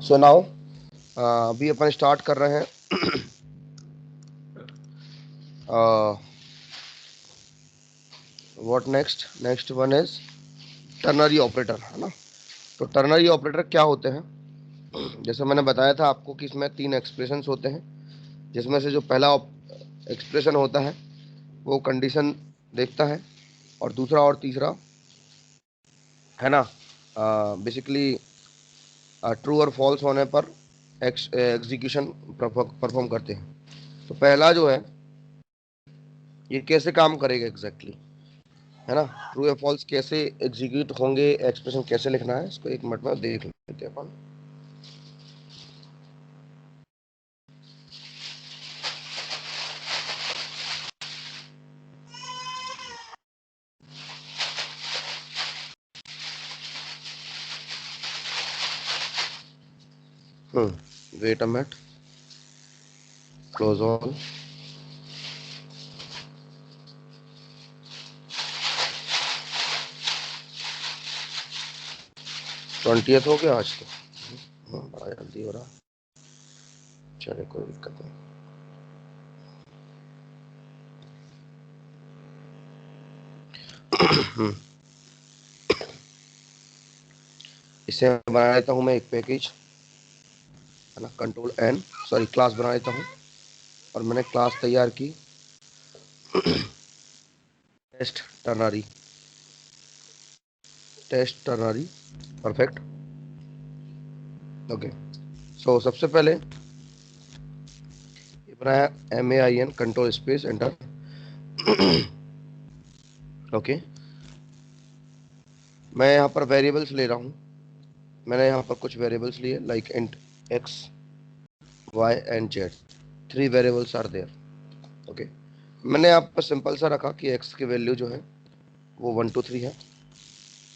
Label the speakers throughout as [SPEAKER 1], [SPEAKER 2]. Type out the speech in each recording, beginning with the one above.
[SPEAKER 1] So now अभी अपन start कर रहे हैं what next next one is ternary operator, है ना। तो टर्नरी ऑपरेटर क्या होते हैं? जैसे मैंने बताया था आपको कि इसमें तीन एक्सप्रेशंस होते हैं, जिसमें से जो पहला एक्सप्रेशन होता है वो कंडीशन देखता है, और दूसरा और तीसरा, है ना, बेसिकली ट्रू और फॉल्स होने पर एग्जीक्यूशन परफॉर्म करते हैं। तो पहला जो है ये कैसे काम करेगा एग्जैक्टली है ना, ट्रू या फॉल्स कैसे एग्जीक्यूट होंगे, एक्सप्रेशन कैसे लिखना है, इसको एक मिनट में देख लेते हैं अपन। Wait a minute, close all. Twentieth हो गया आज तो, बड़ा जल्दी हो रहा। चले, कोई दिक्कत नहीं। इसे बना लेता हूँ मैं एक पैकेज, है ना, कंट्रोल एन, सॉरी क्लास बना लेता हूँ, और मैंने क्लास तैयार की test ternary, test ternary, perfect. Okay, so सबसे पहले ये बनाया MAIN control space enter. Okay, मैं यहाँ पर वेरिएबल्स ले रहा हूँ। मैंने यहाँ पर कुछ वेरिएबल्स लिए, like int x y and z, 3 variables are there. Okay, मैंने यहाँ पर सिंपल सा रखा कि x की वैल्यू जो है वो 1 2 3 है,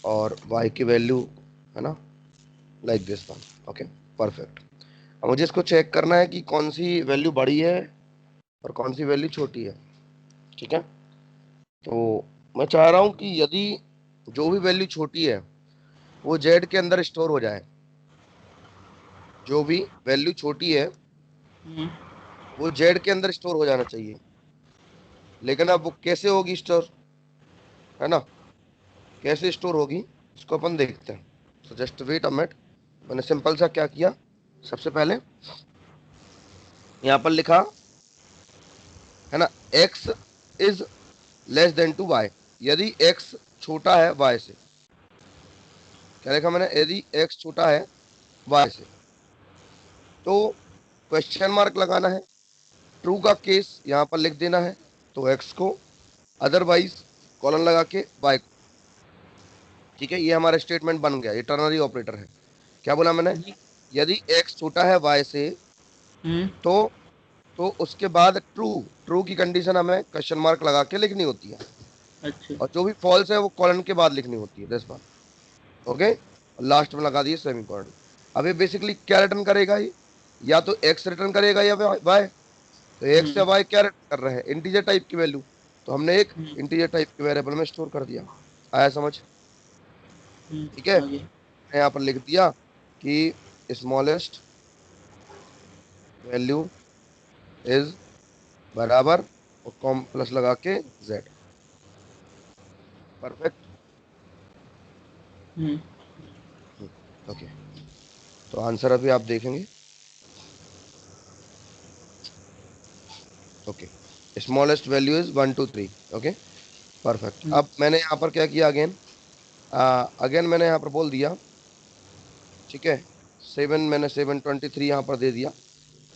[SPEAKER 1] और y की वैल्यू, है ना, like this one. Okay, perfect. अब मुझे इसको चेक करना है कि कौन सी वैल्यू बड़ी है और कौन सी वैल्यू छोटी है। ठीक है, तो मैं चाह रहा हूँ कि यदि जो भी वैल्यू छोटी है वो z के अंदर स्टोर हो जाए। जो भी वैल्यू छोटी है वो z के अंदर स्टोर हो जाना चाहिए। लेकिन अब वो कैसे होगी स्टोर, है ना, कैसे स्टोर होगी इसको अपन देखते हैं। तो जस्ट वेट अ मिनट, मैंने सिंपल सा क्या किया, सबसे पहले यहाँ पर लिखा, है ना, x is less than to y, यदि x छोटा है y से। क्या लिखा मैंने? यदि x छोटा है y से, तो क्वेश्चन मार्क लगाना है, ट्रू का केस यहाँ पर लिख देना है, तो x को, अदरवाइज कॉलन लगा के y को। ठीक है, ये हमारा स्टेटमेंट बन गया, ये टर्नरी ऑपरेटर है। क्या बोला मैंने? यदि x छोटा है y से, तो उसके बाद ट्रू, ट्रू की कंडीशन हमें क्वेश्चन मार्क लगा के लिखनी होती है।
[SPEAKER 2] अच्छा,
[SPEAKER 1] और जो भी फॉल्स है वो कॉलन के बाद लिखनी होती है, दिस वन। ओके, लास्ट में लगा दिए सेमी कॉलन। अब ये बेसिकली क्या रिटर्न करेगा? ये या तो x रिटर्न करेगा या y। तो x या y क्या रिटर्न कर रहे हैं? इंटीजर टाइप की वैल्यू। तो हमने एक इंटीजर टाइप के वेरिएबल में स्टोर कर दिया। आया समझ? ठीक है,
[SPEAKER 2] आगे
[SPEAKER 1] मैंने यहाँ पर लिख दिया कि स्मॉलेस्ट वैल्यू इज बराबर, और कॉम प्लस लगा के z। परफेक्ट। ओके, तो आंसर अभी आप देखेंगे। Okay, smallest value is 1 2 3। Okay, perfect. अब मैंने यहाँ पर क्या किया, अगेन अगेन मैंने यहाँ पर बोल दिया, ठीक है, 7, मैंने 723 यहाँ पर दे दिया।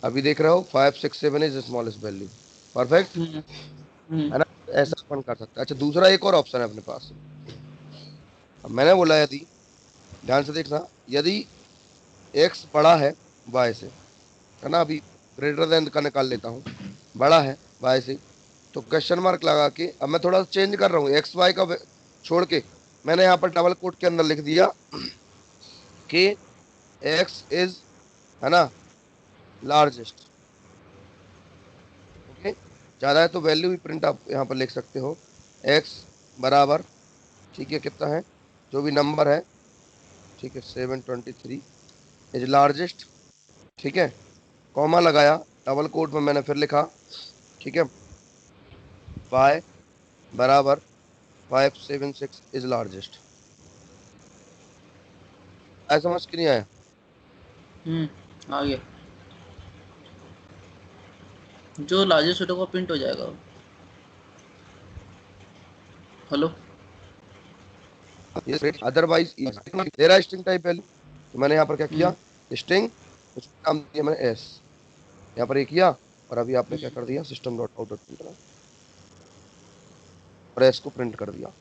[SPEAKER 1] अभी देख रहे हो 5 6 7 इज स्मॉलेस्ट वैल्यू। परफेक्ट, है ना। ऐसा अपन कर सकते हैं। अच्छा, दूसरा एक और ऑप्शन है अपने पास। अब मैंने बोला यदि, ध्यान से देखना, यदि x बड़ा है y से, है ना, अभी ग्रेटर देन का निकाल लेता हूँ, बड़ा है y से, तो क्वेश्चन मार्क लगा के, अब मैं थोड़ा चेंज कर रहा हूँ, एक्स वाई का छोड़ के मैंने यहाँ पर डबल कोट के अंदर लिख दिया कि x इज, है ना, लार्जेस्ट। ओके, ज्यादा है तो वैल्यू भी प्रिंट आप यहाँ पर लिख सकते हो, x बराबर, ठीक है, कितना है, जो भी नंबर है, ठीक है, 723, इज लार्जेस्ट, ठीक है, कॉमा लगाया, डबल कोट में मैंने फिर लिखा, ठीक है, y बराबर 576 इज लार्जेस्ट। ऐसा समझ के नहीं आया?
[SPEAKER 2] आ गया। जो लार्जेस्ट होगा वो प्रिंट हो जाएगा। हेलो।
[SPEAKER 1] अदरवाइज दे रहा है स्ट्रिंग टाइप वैल्यू, तो मैंने यहाँ पर क्या किया, स्ट्रिंग, उसका नाम दिया मैंने एस, यहाँ पर ये किया, और अभी आपने क्या कर दिया, system dot out dot print, और एस को प्रिंट कर दिया,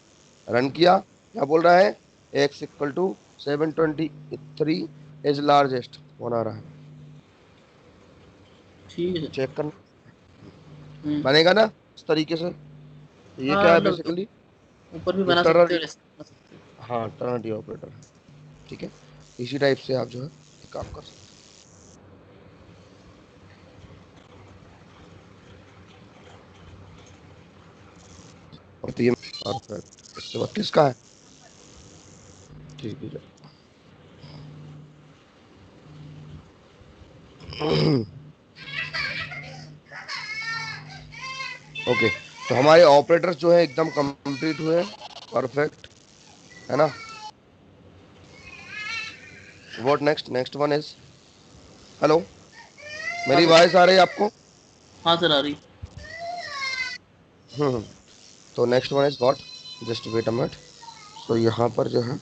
[SPEAKER 1] रन किया, क्या बोल रहा है, x equal to 723 is largest कौन आ रहा है,
[SPEAKER 2] ठीक है।
[SPEAKER 1] चेक करना, बनेगा ना इस तरीके से। ये क्या
[SPEAKER 2] हाँ
[SPEAKER 1] है
[SPEAKER 2] मतलब
[SPEAKER 1] बेसिकली,
[SPEAKER 2] ऊपर भी
[SPEAKER 1] ये
[SPEAKER 2] बना सकते
[SPEAKER 1] टर्नर,
[SPEAKER 2] हैं और ऐसे बना सकते हैं।
[SPEAKER 1] हाँ टर्नर ऑपरेटर है, ठीक है, इसी टाइप से आप जो है काम कर सकते हैं। और तो ये परफेक्ट, इसके बाद किसका है, ठीक है। ओके, तो हमारे ऑपरेटर्स जो है एकदम कंप्लीट हुए, परफेक्ट, है ना। What next, next one is, hello,
[SPEAKER 2] हाँ
[SPEAKER 1] मेरी
[SPEAKER 2] सर।
[SPEAKER 1] वॉइस आ रही है आपको?
[SPEAKER 2] हाँ सर आ रही।
[SPEAKER 1] हम्म, तो next one is what, just wait a minute. तो यहाँ पर जो है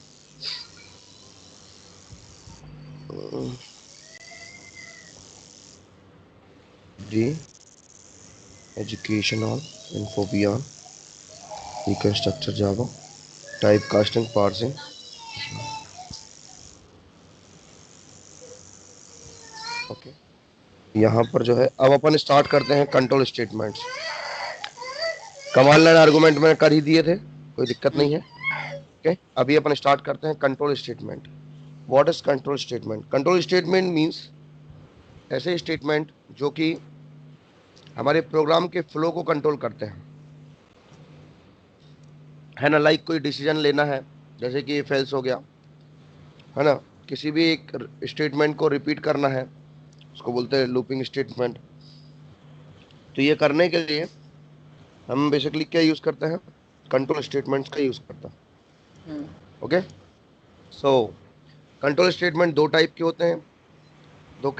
[SPEAKER 1] डी एजुकेशन ऑन इन्फो बियॉन बीकन structure Java type casting parsing, okay. यहाँ पर जो है अब अपन स्टार्ट करते हैं control statements. Command line argument में कर ही दिए थे, कोई दिक्कत नहीं है, ओके। अभी अपन स्टार्ट करते हैं control statement. What is control statement? Control statement means ऐसे स्टेटमेंट जो कि हमारे प्रोग्राम के फ्लो को कंट्रोल करते हैं, है ना। लाइक कोई डिसीजन लेना है, जैसे कि फेल्स हो गया, है ना, किसी भी एक स्टेटमेंट को रिपीट करना है, उसको बोलते हैं लूपिंग स्टेटमेंट। तो ये करने के लिए हम बेसिकली क्या यूज करते हैं, कंट्रोल स्टेटमेंट्स का यूज करते हैं,
[SPEAKER 2] हम्म।
[SPEAKER 1] ओके। सो कंट्रोल स्टेटमेंट दो टाइप के होते हैं, दो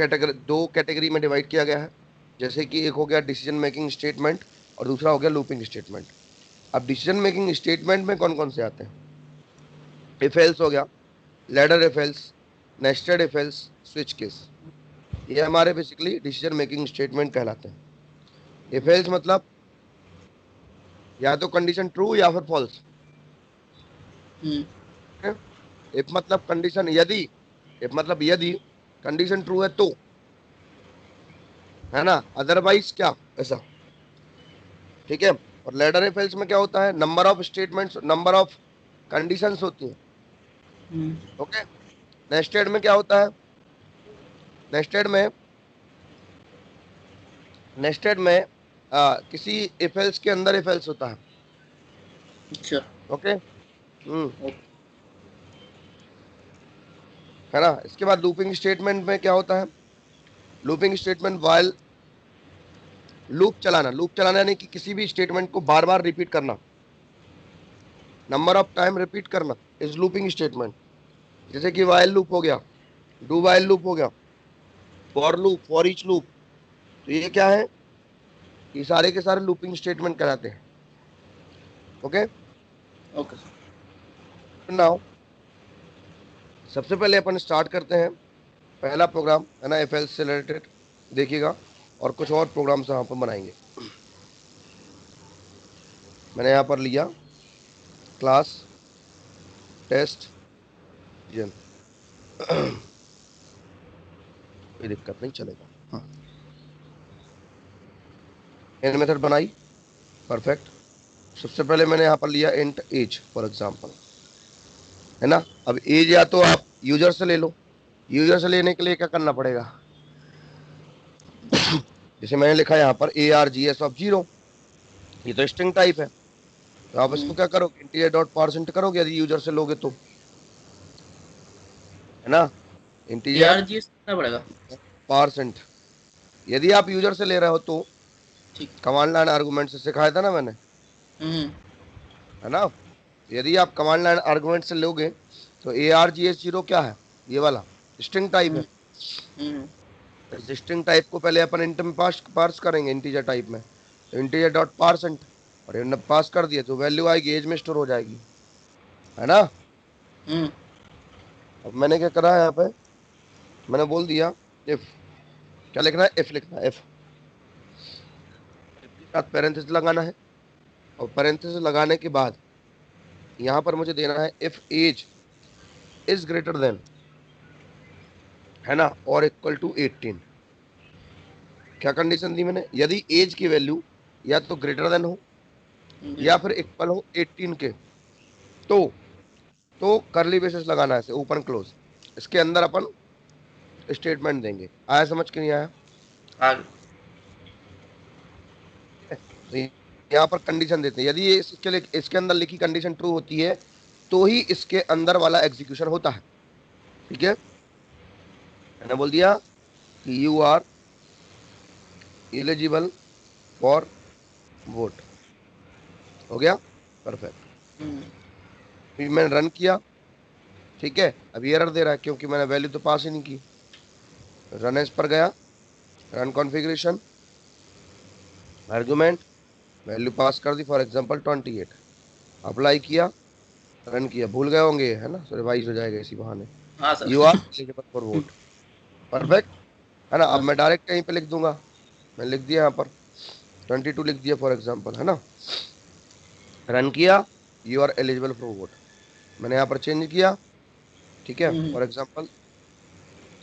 [SPEAKER 1] कैटेगरी में डिवाइड किया गया है। जैसे कि एक हो गया डिसीजन मेकिंग स्टेटमेंट, और दूसरा हो गया लूपिंग स्टेटमेंट। अब डिसीजन मेकिंग स्टेटमेंट में कौन कौन से आते हैं, इफ एल्स हो गया, ladder if else, nested if else, switch case, ये हमारे बेसिकली डिसीजन मेकिंग स्टेटमेंट कहलाते हैं। इफ एल्स मतलब या तो कंडीशन ट्रू या फिर फॉल्स,
[SPEAKER 2] हम्म।
[SPEAKER 1] इफ मतलब कंडीशन यदि, इफ मतलब यदि कंडीशन ट्रू है तो, है ना, अदरवाइज क्या, ऐसा, ठीक है। और लैडर इफ एल्स में क्या होता है, number of statements, number of conditions होती हैं,
[SPEAKER 2] हम्म।
[SPEAKER 1] ओके। नेस्टेड में क्या होता है, नेस्टेड में, नेस्टेड में किसी इफ एल्स के अंदर इफ एल्स होता है,
[SPEAKER 2] अच्छा।
[SPEAKER 1] ओके। हम्म,
[SPEAKER 2] ओके।
[SPEAKER 1] है ना। इसके बाद लूपिंग स्टेटमेंट में क्या होता है, लूपिंग स्टेटमेंट वाइल, लूप चलाना यानी कि किसी भी स्टेटमेंट को बार बार रिपीट करना, नंबर ऑफ टाइम रिपीट करना, इज लूपिंग स्टेटमेंट। जैसे कि वाइल लूप हो गया, डू वाइल लूप हो गया, for loop, for each loop, तो ये क्या है, ये सारे के सारे लूपिंग स्टेटमेंट कहलाते हैं, ओके।
[SPEAKER 2] Okay sir.
[SPEAKER 1] नाउ सबसे पहले अपन स्टार्ट करते हैं पहला प्रोग्राम, है ना, एफ से रिलेटेड देखिएगा, और कुछ और प्रोग्राम्स यहाँ पर बनाएंगे। मैंने यहाँ पर लिया क्लास टेस्ट जन, कोई दिक्कत नहीं, चलेगा, हाँ। इन मेथड बनाई, परफेक्ट। सबसे पहले मैंने यहाँ पर लिया इंट एज फॉर एग्जांपल, है ना। अब एज या तो आप यूजर से ले लो, यूजर से लेने के लिए क्या करना पड़ेगा, जैसे मैंने लिखा यहाँ पर ARGS ऑफ 0, ये तो स्ट्रिंग टाइप है, तो आप इसको क्या करोगे, इंटीजर डॉट पार्सेंट करोगे यदि यूजर से लोगे तो, है ना। इंटीजर
[SPEAKER 2] ARGS कितना पड़ेगा?
[SPEAKER 1] परसेंट। यदि आप यूजर से ले रहे हो तो
[SPEAKER 2] ठीक।
[SPEAKER 1] कमांड लाइन आर्गुमेंट से सिखाया था ना मैंने,
[SPEAKER 2] हम्म
[SPEAKER 1] है ना। यदि आप कमांड लाइन आर्गुमेंट से लोगे तो ARGS0 क्या है, ये वाला स्ट्रिंग टाइप है।
[SPEAKER 2] हम्म हम्म
[SPEAKER 1] इस स्ट्रिंग टाइप को पहले अपन इंट में पार्स करेंगे इंटीजर टाइप में, तो इंटीजर डॉट पारसेंट, और ये पास कर दिया तो वैल्यू आएगी एज में स्टोर हो जाएगी, है ना।
[SPEAKER 2] हम्म
[SPEAKER 1] अब मैंने क्या करा है यहाँ पे, मैंने बोल दिया इफ, क्या लिखना है, इफ लिखना है, इफ के साथ पैरेंथेसिस लगाना है, और पैरेंथेसिस लगाने के बाद यहाँ पर मुझे देना है if age is greater than, है ना, और इक्वल टू 18। क्या कंडीशन दी मैंने, यदि एज की वैल्यू या तो ग्रेटर देन हो
[SPEAKER 2] जी।
[SPEAKER 1] या फिर इक्वल हो 18 के, तो करली ब्रेसेस लगाना है, ओपन क्लोज, इसके अंदर अपन स्टेटमेंट देंगे। आया समझ के नहीं आया?
[SPEAKER 2] आगे।
[SPEAKER 1] तो यहाँ पर कंडीशन देते हैं, यदि ये इसके लिए इसके अंदर लिखी कंडीशन ट्रू होती है तो ही इसके अंदर वाला एग्जीक्यूशन होता है। ठीक है, मैंने बोल दिया कि you are eligible for vote, हो गया, परफेक्ट।
[SPEAKER 2] हम्म
[SPEAKER 1] फिर मैंने रन किया, ठीक है, अब एरर दे रहा है क्योंकि मैंने वैल्यू तो पास ही नहीं की। रन एज पर गया, run configuration, argument, value pass कर दी, फॉर एग्जांपल 28, अप्लाई किया, रन किया, भूल गए होंगे, है ना, सो रिवाइज हो जाएगा इसी बहाने।
[SPEAKER 2] हाँ
[SPEAKER 1] you
[SPEAKER 2] sir.
[SPEAKER 1] Are eligible for vote, perfect, है ना। अब
[SPEAKER 2] हाँ
[SPEAKER 1] मैं
[SPEAKER 2] सर।
[SPEAKER 1] डायरेक्ट कहीं पे लिख दूंगा, मैं लिख दिया यहाँ पर 22 लिख दिया फॉर एग्जांपल, है ना, रन किया, you are eligible for vote, मैंने यहाँ पर चेंज किया, ठीक है,
[SPEAKER 2] हम्म
[SPEAKER 1] फॉर एग्जांपल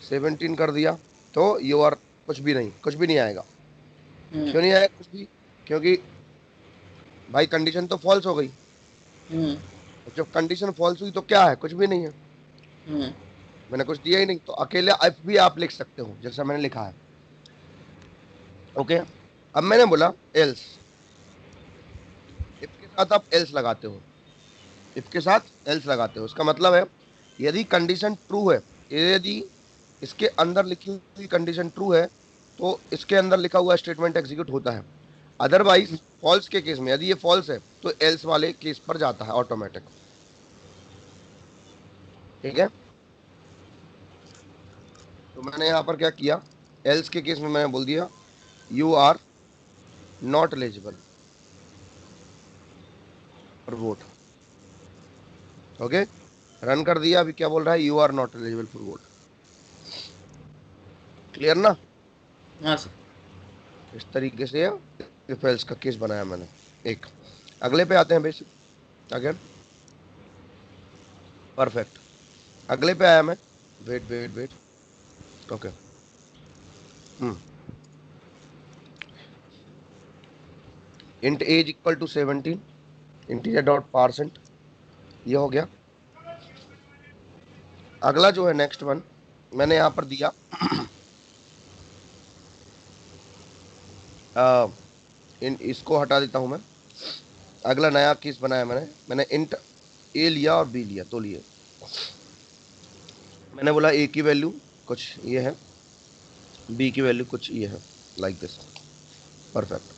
[SPEAKER 1] 17 कर दिया, तो यू आर कुछ भी नहीं, कुछ भी नहीं आएगा।
[SPEAKER 2] हम्म
[SPEAKER 1] क्यों नहीं आएगा कुछ भी, क्योंकि भाई कंडीशन तो फॉल्स हो गई।
[SPEAKER 2] हम्म
[SPEAKER 1] और जब कंडीशन फॉल्स हुई तो क्या है, कुछ भी नहीं है,
[SPEAKER 2] हम्म
[SPEAKER 1] मैंने कुछ दिया ही नहीं, तो अकेले इफ भी आप लिख सकते हो जैसा मैंने लिखा है। ओके, अब मैंने बोला एल्स, इफ के साथ आप एल्स लगाते हो, इफ के साथ एल्स लगाते हो, इसका मतलब है यदि कंडीशन ट्रू है, यदि इसके अंदर लिखी हुई कंडीशन ट्रू है तो इसके अंदर लिखा हुआ स्टेटमेंट एग्जीक्यूट होता है। अदरवाइज फॉल्स के केस में, यदि ये फॉल्स है तो एल्स वाले केस पर जाता है ऑटोमेटिक। ठीक है, तो मैंने यहाँ पर क्या किया, एल्स के केस में मैंने बोल दिया you are not eligible for vote. Okay, run कर दिया, अभी क्या बोल रहा है, you are not eligible for vote. Clear ना।
[SPEAKER 2] हाँ सर।
[SPEAKER 1] इस तरीके से इफ एल्स का केस बनाया मैंने एक। अगले पे आते हैं, बेसिक, अगेन, परफेक्ट। अगले पे आया मैं, wait wait wait, okay, hmm, int age equal to 17, integer dot parseInt, ये हो गया। अगला जो है नेक्स्ट वन, मैंने यहां पर दिया इन इसको हटा देता हूं मैं। अगला नया केस बनाया मैंने इंट ए लिया और बी लिया, तो लिए मैंने बोला ए की वैल्यू कुछ ये है, बी की वैल्यू कुछ ये है, like this, perfect.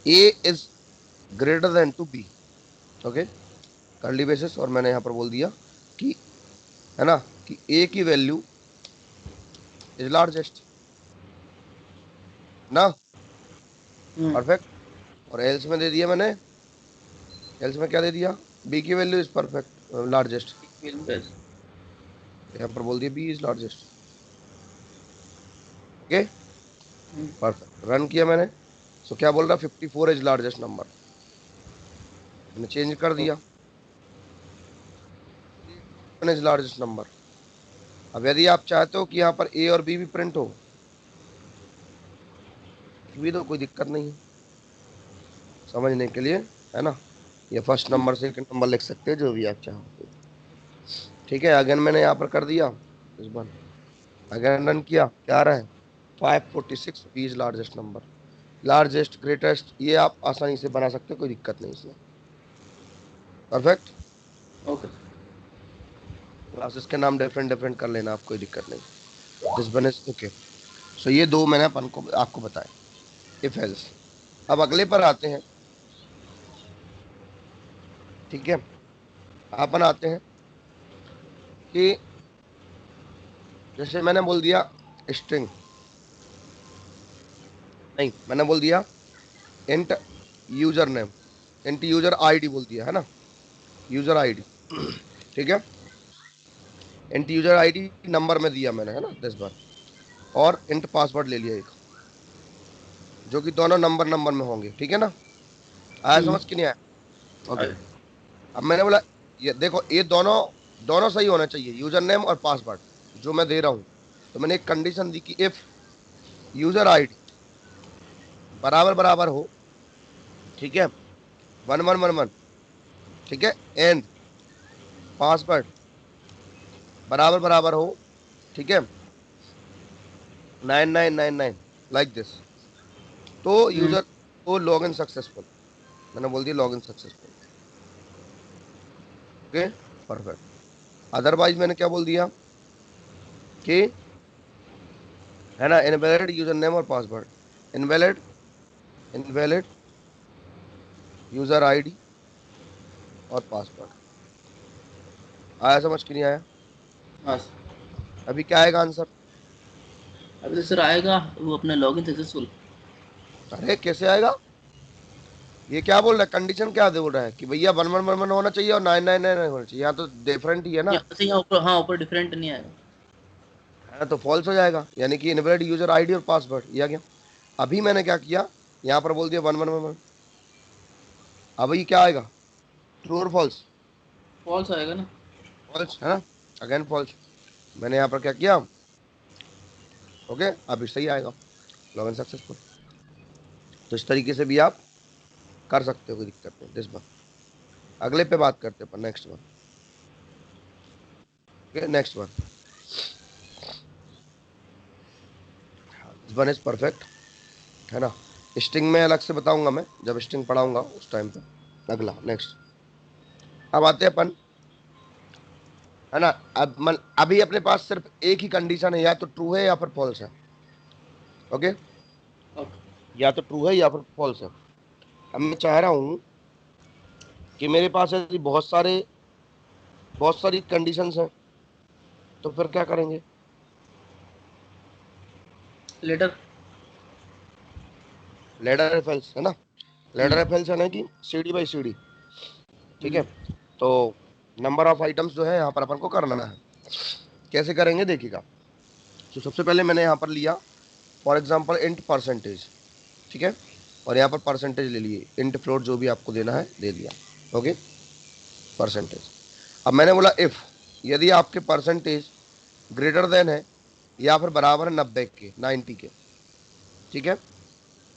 [SPEAKER 1] A is greater than to b, okay, curly braces, और मैंने यहाँ पर बोल दिया कि, है ना, कि ए की वैल्यू इज लार्जेस्ट ना,
[SPEAKER 2] हम्म
[SPEAKER 1] परफेक्ट। और एल्स में दे दिया मैंने, एल्स में क्या दे दिया, बी की वैल्यू इज परफेक्ट लार्जेस्ट,
[SPEAKER 2] बिल्कुल।
[SPEAKER 1] यहाँ पर बोल दिया b is largest. Okay,
[SPEAKER 2] hmm
[SPEAKER 1] perfect, run किया मैंने, सो क्या बोल रहा, 54 इज लार्जेस्ट नंबर, मैंने चेंज कर दिया, इज लार्जेस्ट नंबर। अब यदि आप चाहते हो कि यहाँ पर ए और बी भी प्रिंट हो, भी तो कोई दिक्कत नहीं है समझने के लिए, है ना, ये फर्स्ट नंबर सेकंड नंबर लिख सकते हैं, जो भी आप चाहो। ठीक है, अगेन मैंने यहाँ पर कर दिया इस बार, अगेन रन किया, क्या आ रहा है, 546 b is largest number, largest greatest, ये आप आसानी से बना सकते हो, कोई दिक्कत नहीं इसमें, परफेक्ट।
[SPEAKER 2] ओके।
[SPEAKER 1] क्लासेस के नाम डिफरेंट डिफरेंट कर लेना, आप कोई दिक्कत नहीं। This one is okay. So ये दो मैंने अपन को आपको बताया, इफ एल्स। अब अगले पर आते हैं, ठीक है। अपन आते हैं कि जैसे मैंने बोल दिया स्ट्रिंग, नहीं मैंने बोल दिया int user name, int user ID बोल दिया है ना, यूजर आईडी। ठीक है, इंट यूजर आईडी नंबर में दिया मैंने, है ना 10 बार। और इंट पासवर्ड ले लिया एक, जो कि दोनों नंबर नंबर में होंगे, ठीक है ना। आया
[SPEAKER 2] हम्म।
[SPEAKER 1] समझ कि नहीं आया? ओके।
[SPEAKER 2] आया।
[SPEAKER 1] अब मैंने बोला ये देखो, ये दोनों दोनों सही होना चाहिए, यूजर नेम और पासवर्ड जो मैं दे रहा हूँ। तो मैंने एक कंडीशन दी कि इफ यूजर आईडी बराबर बराबर हो, ठीक है, 1111, ठीक है, एंड पासवर्ड बराबर बराबर हो, ठीक है, 9999, लाइक दिस, तो
[SPEAKER 2] हम्म।
[SPEAKER 1] यूजर को लॉग इन सक्सेसफुल। मैंने बोल दिया log in successful. Okay, perfect. Otherwise मैंने क्या बोल दिया कि, है ना, इनवैलिड यूजर नेम और password, invalid, invalid user ID और पासवर्ड। आया समझ कि नहीं आया?
[SPEAKER 2] हाँ।
[SPEAKER 1] अभी क्या आएगा आंसर?
[SPEAKER 2] अभी तो सर आएगा वो अपना लॉगिन सक्सेसफुल।
[SPEAKER 1] अरे कैसे आएगा? ये क्या बोल रहा है, कंडीशन क्या दे बोल रहा है कि भैया 1111 होना चाहिए और 999 होना चाहिए, यहाँ तो डिफरेंट ही है ना।
[SPEAKER 2] यहाँ से यहाँ ऊपर, हाँ ऊपर डिफरेंट नहीं आएगा।
[SPEAKER 1] है ना, तो फॉल्स हो जाएगा, यानी कि इनवैलिड यूजर आईडी और पासवर्ड, ये आ गया। अभी मैंने क्या किया, यहाँ पर बोल दिया 1111। अब ये क्या आएगा, ट्रू और फॉल्स?
[SPEAKER 2] फॉल्स आएगा ना।
[SPEAKER 1] फॉल्स है ना, अगेन फॉल्स। मैंने यहाँ पर क्या किया, ओके, अभी सही आएगा, लॉगिन सक्सेसफुल। तो इस तरीके से भी आप कर सकते हो, कोई दिक्कत नहीं। दिस वन, अगले पे बात करते हैं, next one. Okay, next one, this one is perfect, है ना। स्ट्रिंग में अलग से बताऊंगा मैं, जब स्ट्रिंग पढ़ाऊंगा उस टाइम पे। अगला नेक्स्ट, अब आते हैं अपन, है ना। अभी अपने पास सिर्फ एक ही कंडीशन है, या तो ट्रू है या फिर फॉल्स है। Okay,
[SPEAKER 2] okay.
[SPEAKER 1] या तो ट्रू है या फिर फॉल्स है। अब मैं चाह रहा हूँ कि मेरे पास ऐसी बहुत सारी कंडीशंस हैं, तो फिर क्या करेंगे?
[SPEAKER 2] लेटर।
[SPEAKER 1] लैडर रेफरेंस, है ना। लैडर
[SPEAKER 2] हम्म।
[SPEAKER 1] रेफरेंस है ना कि सीडी बाई सीडी, ठीक है।
[SPEAKER 2] हम्म।
[SPEAKER 1] तो नंबर ऑफ आइटम्स जो है यहाँ पर अपन को करना है। कैसे करेंगे देखिएगा। तो सबसे पहले मैंने यहाँ पर लिया फॉर एग्जांपल इंट परसेंटेज, ठीक है, और यहाँ पर परसेंटेज ले लिए, इंट फ्लोट जो भी आपको देना है दे दिया। Okay, percentage. अब मैंने बोला इफ, यदि आपके परसेंटेज ग्रेटर देन है या फिर बराबर है 90 के, 90 के, ठीक है,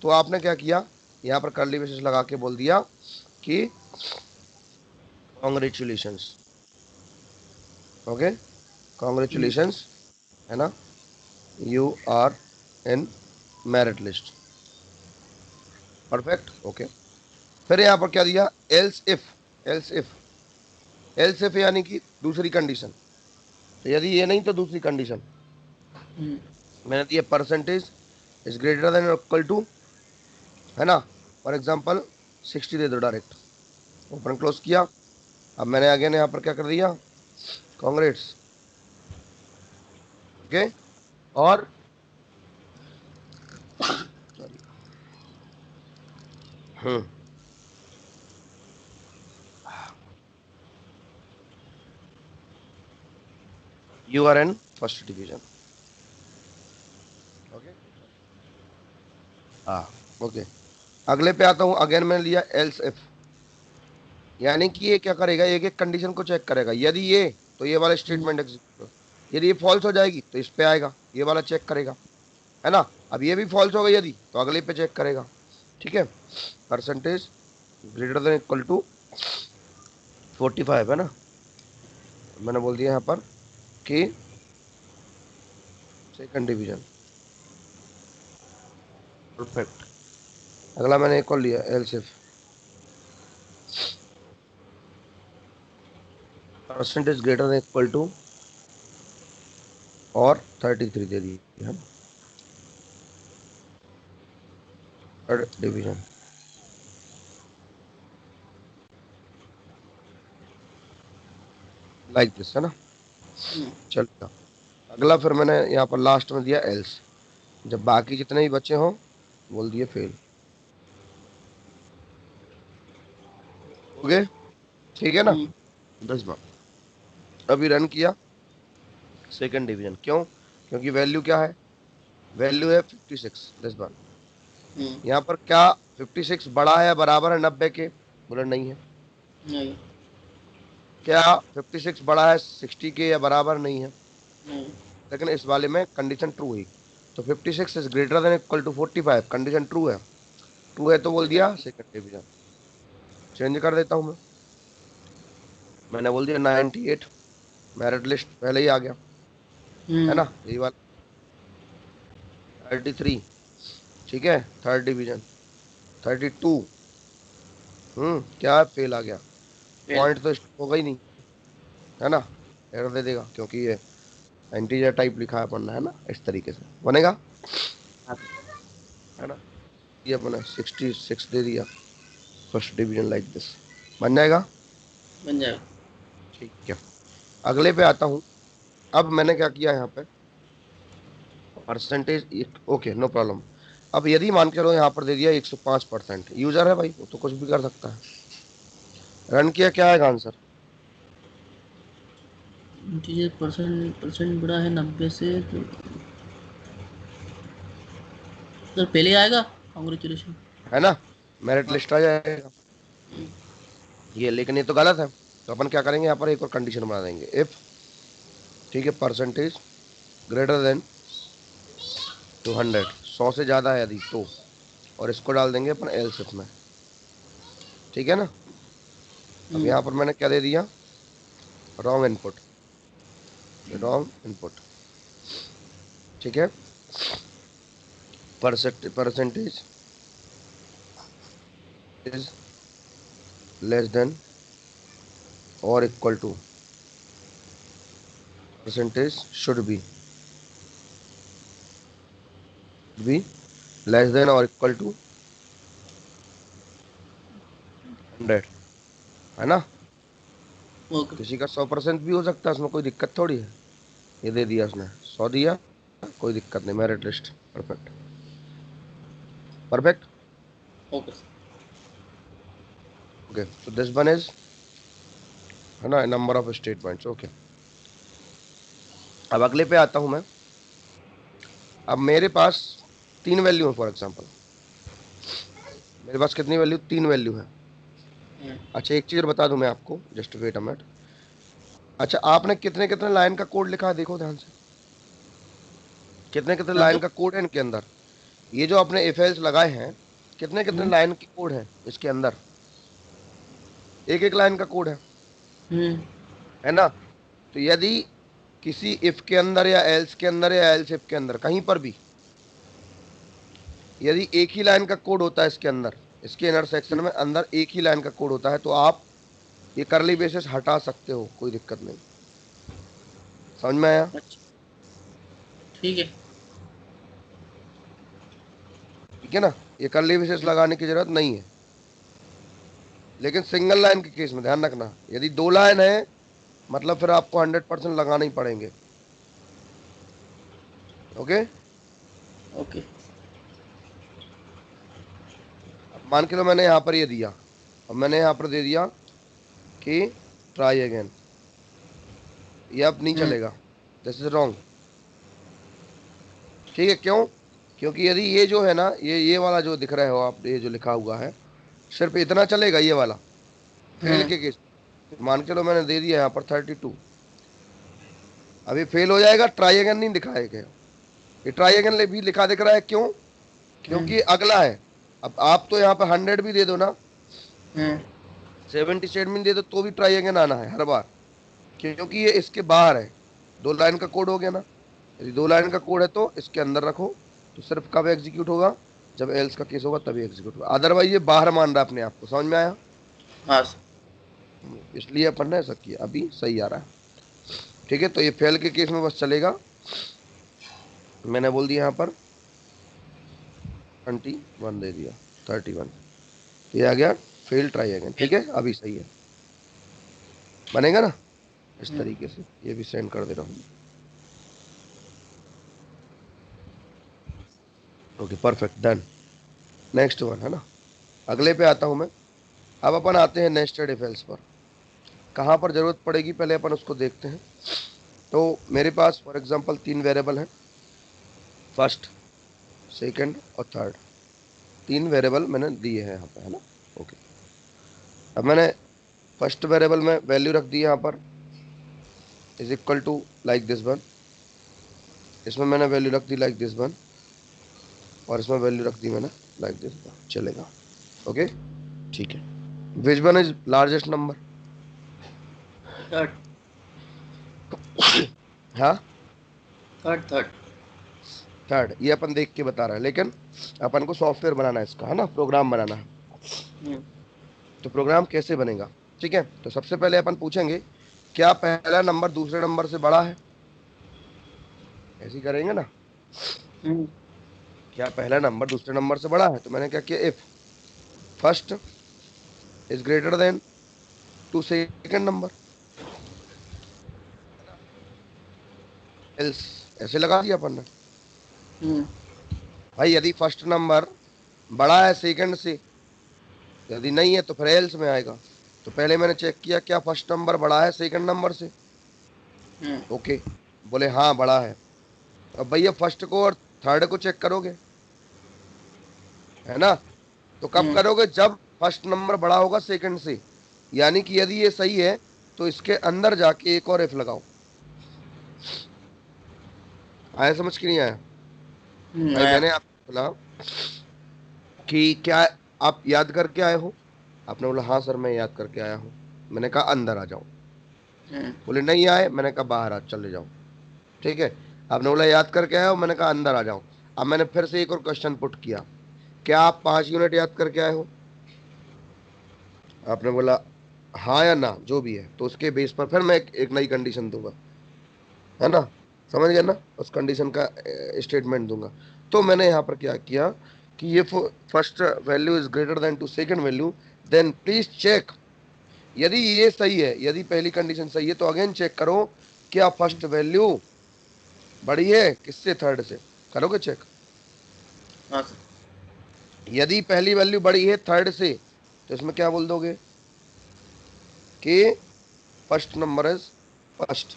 [SPEAKER 1] तो आपने क्या किया, यहाँ पर कर्ली ब्रेसेस लगा के बोल दिया कि कॉन्ग्रेचुलेशंस। ओके,
[SPEAKER 2] हम्म।
[SPEAKER 1] कॉन्ग्रेचुलेशंस, है ना, you are in merit list. Perfect, okay. फिर यहाँ पर क्या दिया, else if, else if, else if यानी कि दूसरी कंडीशन। तो यदि ये नहीं तो दूसरी कंडीशन
[SPEAKER 2] हम्म।
[SPEAKER 1] मैंने दिया, percentage is greater than equal to, है ना, फॉर एग्जांपल 60 दे दो डायरेक्ट, ओपन क्लोज किया। अब मैंने अगेन यहाँ पर क्या कर दिया, कांग्रेट्स, ओके। और sorry, hmm, you are in first division. Okay, हाँ, ओके। अगले पे आता हूँ, अगेन मैंने लिया एल्स इफ, यानी कि ये क्या करेगा, एक एक कंडीशन को चेक करेगा, यदि ये, तो ये वाला
[SPEAKER 2] हम्म।
[SPEAKER 1] स्टेटमेंट एग्जीक्यूट, यदि ये फॉल्स हो जाएगी तो इस पे आएगा, ये वाला चेक करेगा, है ना। अब ये भी फॉल्स हो गई यदि, तो अगले पे चेक करेगा, ठीक है। Percentage greater than equal to 45, है ना। मैंने बोल दिया यहाँ पर कि सेकंड डिवीजन, परफेक्ट। अगला मैंने एक और लिया else if, percentage greater than equal to और 33 दे दी है ना, थर्ड डिवीजन। लाइक दिस है ना। चलो अगला फिर मैंने यहाँ पर लास्ट में दिया एल्स, जब बाकी जितने भी बचे हों बोल दिए फेल। हो गए, ठीक है ना। 10 बार अभी रन किया सेकंड डिवीजन, क्यों? क्योंकि वैल्यू क्या है, वैल्यू है 56। 10 बार यहाँ पर क्या 56 बड़ा है या बराबर है 90 के? बोले नहीं है।
[SPEAKER 2] नहीं।
[SPEAKER 1] क्या 56 बड़ा है 60 के या बराबर नहीं है?
[SPEAKER 2] नहीं।
[SPEAKER 1] लेकिन इस वाले में कंडीशन ट्रू हुई, तो 56 is greater than equal to 45, condition true है। ट्रू है तो बोल दिया सेकंड डिवीजन। चेंज कर देता हूं मैं, मैंने बोल दिया 98, मेरिट लिस्ट पहले ही आ गया है ना, यही वाला 33, ठीक है, थर्ड डिवीजन 32, क्या है फेल आ गया,
[SPEAKER 2] फेल।
[SPEAKER 1] पॉइंट तो स्टॉप होगा ही नहीं है ना, एरर दे देगा क्योंकि ये इंटीजर टाइप लिखा है पढ़ना है ना, इस तरीके से बनेगा है ना। ये अपने 66 दे दिया फर्स्ट डिवीजन, लाइक दिस बन जाएगा।
[SPEAKER 2] बन जाएगा।
[SPEAKER 1] ठीक है, अगले पे आता हूँ। अब मैंने क्या किया यहाँ पे, परसेंटेज, ओके नो प्रॉब्लम। अब यदि मान के चलो यहाँ पर दे दिया 105%, यूजर है भाई वो तो कुछ भी कर सकता है। रन किया, क्या आएगा आंसर?
[SPEAKER 2] इंटीजर परसेंट परसेंट बड़ा है 90 से, तो सर पहले आएगा। कॉन्ग्रेचुलेशन।
[SPEAKER 1] है ना, मेरिट
[SPEAKER 2] हाँ।
[SPEAKER 1] लिस्ट आ जाएगा ये, लेकिन ये तो गलत है, तो अपन क्या करेंगे यहाँ पर एक और कंडीशन बना देंगे, इफ, ठीक है, परसेंटेज ग्रेटर देन 200, 100 से ज्यादा है यदि तो, और इसको डाल देंगे अपन एल्स इफ में, ठीक है ना। अब यहाँ पर मैंने क्या दे दिया, रॉन्ग इनपुट, रॉन्ग इनपुट, ठीक है, परसेंटेज इज लेस देन और equal to, percentage should be less than और इक्वल टू 100, है ना।
[SPEAKER 2] ओके।
[SPEAKER 1] किसी का 100% भी हो सकता है, उसमें कोई दिक्कत थोड़ी है। ये दे दिया उसने 100 दिया, कोई दिक्कत नहीं, merit list perfect, perfect.
[SPEAKER 2] Okay.
[SPEAKER 1] Okay so this one is, है ना, नंबर ऑफ स्टेटमेंट्स। ओके, अब अगले पे आता हूं मैं। अब मेरे पास 3 वैल्यू है, फॉर एग्जांपल मेरे पास कितनी वैल्यू, 3 वैल्यू है। अच्छा एक चीज बता दूं मैं आपको, जस्ट वेट अ मिनट। अच्छा आपने कितने कितने लाइन का कोड लिखा है, देखो ध्यान से, कितने कितने
[SPEAKER 2] क्या
[SPEAKER 1] लाइन
[SPEAKER 2] सर?
[SPEAKER 1] का कोड है इनके अंदर। ये जो आपने इफ एल्स लगाए हैं, कितने कितने
[SPEAKER 2] हम्म।
[SPEAKER 1] लाइन की कोड है इसके अंदर, एक एक लाइन का कोड
[SPEAKER 2] हम्म।
[SPEAKER 1] है ना। तो यदि किसी इफ के अंदर या एल्स के अंदर या एल्स इफ के अंदर कहीं पर भी यदि एक ही लाइन का कोड होता है इसके अंदर, इसके इनर सेक्शन में अंदर एक ही लाइन का कोड होता है, तो आप ये करली ब्रेसेस हटा सकते हो, कोई दिक्कत नहीं। समझ में आया?
[SPEAKER 2] अच्छा। ठीक है।
[SPEAKER 1] ठीक है ना, ये करली ब्रेसेस लगाने की जरूरत नहीं है। लेकिन सिंगल लाइन के केस में ध्यान रखना, यदि 2 लाइन है मतलब फिर आपको 100% लगाने ही पड़ेंगे। Okay,
[SPEAKER 2] okay.
[SPEAKER 1] अब मान के लो मैंने यहाँ पर ये दिया, अब मैंने यहाँ पर दे दिया कि ट्राई अगेन, ये अब नहीं
[SPEAKER 2] हम्म।
[SPEAKER 1] चलेगा, दिस इज रॉन्ग। ठीक है, क्यों? क्योंकि यदि ये जो है ना, ये वाला जो दिख रहे हो आप, ये जो लिखा हुआ है, सिर्फ इतना चलेगा ये वाला, फेल
[SPEAKER 2] हम्म।
[SPEAKER 1] के केस। मान के लो मैंने दे दिया यहाँ पर 32, अभी फेल हो जाएगा, ट्राई अगेन नहीं दिखाएगा। ये ट्राई अगेन भी लिखा दिख रहा है, क्यों?
[SPEAKER 2] हम्म।
[SPEAKER 1] क्योंकि अगला है। अब आप तो यहाँ पर 100 भी दे दो ना,
[SPEAKER 2] हम्म।
[SPEAKER 1] 77 दे दो तो भी ट्राई अगेन आना है हर बार, क्योंकि ये इसके बाहर है। 2 लाइन का कोड हो गया ना, यदि 2 लाइन का कोड है तो इसके अंदर रखो, तो सिर्फ कब एग्जीक्यूट होगा, जब एल्स का केस होगा तभी एग्जीक्यूट होगा, अदरवाइज ये बाहर मान रहा है अपने आप को। समझ में आया?
[SPEAKER 2] हाँ सर।
[SPEAKER 1] इसलिए अपन ने ऐसा किया, अभी सही आ रहा है। ठीक है, तो ये फेल के केस में बस चलेगा मैंने बोल दिया यहाँ पर 21 दे दिया, 31, ये आ गया फेल ट्राई अगेन। ठीक है, अभी सही है, बनेगा ना इस तरीके से। ये भी सेंड कर दे रहा हूँ। Okay perfect, done. Next one है ना, अगले पे आता हूँ मैं। अब अपन आते हैं नेस्टेड इफ एल्स पर। कहाँ पर जरूरत पड़ेगी पहले अपन उसको देखते हैं। तो मेरे पास फॉर एग्जांपल 3 वेरिएबल हैं, फर्स्ट, सेकंड और थर्ड। 3 वेरिएबल मैंने दिए हैं यहाँ पे, है ना। ओके, अब मैंने फर्स्ट वेरिएबल में वैल्यू रख दी यहाँ पर is equal to like this one. इसमें मैंने वैल्यू रख दी लाइक दिस वन, और इसमें वैल्यू रख दी मैंने लाइक दिस वन। चलेगा, ओके ठीक है। Which one is largest number?
[SPEAKER 2] Third.
[SPEAKER 1] हाँ,
[SPEAKER 2] थर्ड थर्ड।
[SPEAKER 1] थर्ड। ये अपन देख के बता रहे हैं, लेकिन अपन को सॉफ्टवेयर बनाना है इसका, है ना, प्रोग्राम बनाना है। तो प्रोग्राम कैसे बनेगा? ठीक है, तो सबसे पहले अपन पूछेंगे क्या पहला नंबर दूसरे नंबर से बड़ा है? ऐसे ही करेंगे ना, क्या पहला नंबर दूसरे नंबर से बड़ा है? तो मैंने क्या किया, if first is greater than to second number, else, ऐसे लगा दिया अपन ने। भाई यदि फर्स्ट नंबर बड़ा है सेकंड से, यदि नहीं है तो फिर एल्स में आएगा। तो पहले मैंने चेक किया क्या फर्स्ट नंबर बड़ा है सेकंड नंबर से। ओके, बोले हाँ बड़ा है। अब भैया फर्स्ट को और थर्ड को चेक करोगे, है ना। तो कब करोगे? जब फर्स्ट नंबर बड़ा होगा सेकंड से। यानी कि यदि ये सही है तो इसके अंदर जाके एक और एफ लगाओ। आया समझ के नहीं आया? भाई मैंने आपको बोला कि क्या आप याद करके आए हो? आपने बोला हाँ सर मैं याद करके आया हूँ। मैंने कहा अंदर आ जाओ। बोले नहीं आए। मैंने कहा बाहर आ चले जाओ। ठीक है, आपने बोला याद करके आए हो। मैंने कहा अंदर आ जाओ। अब मैंने फिर से एक और क्वेश्चन पुट किया, क्या आप 5 यूनिट याद करके आए हो? आपने बोला हाँ या ना जो भी है। तो उसके बेस पर फिर मैं एक नई कंडीशन दूंगा, है ना, समझ गया ना, उस कंडीशन का स्टेटमेंट दूंगा। तो मैंने यहाँ पर क्या किया कि ये first value is greater than to second value, then please check. यदि ये सही है, यदि पहली कंडीशन सही है तो अगेन चेक करो क्या फर्स्ट वैल्यू बड़ी है किससे, थर्ड से। करोगे चेक?
[SPEAKER 2] हाँ सर।
[SPEAKER 1] यदि पहली वैल्यू बड़ी है थर्ड से तो इसमें क्या बोल दोगे कि फर्स्ट नंबर इज फर्स्ट,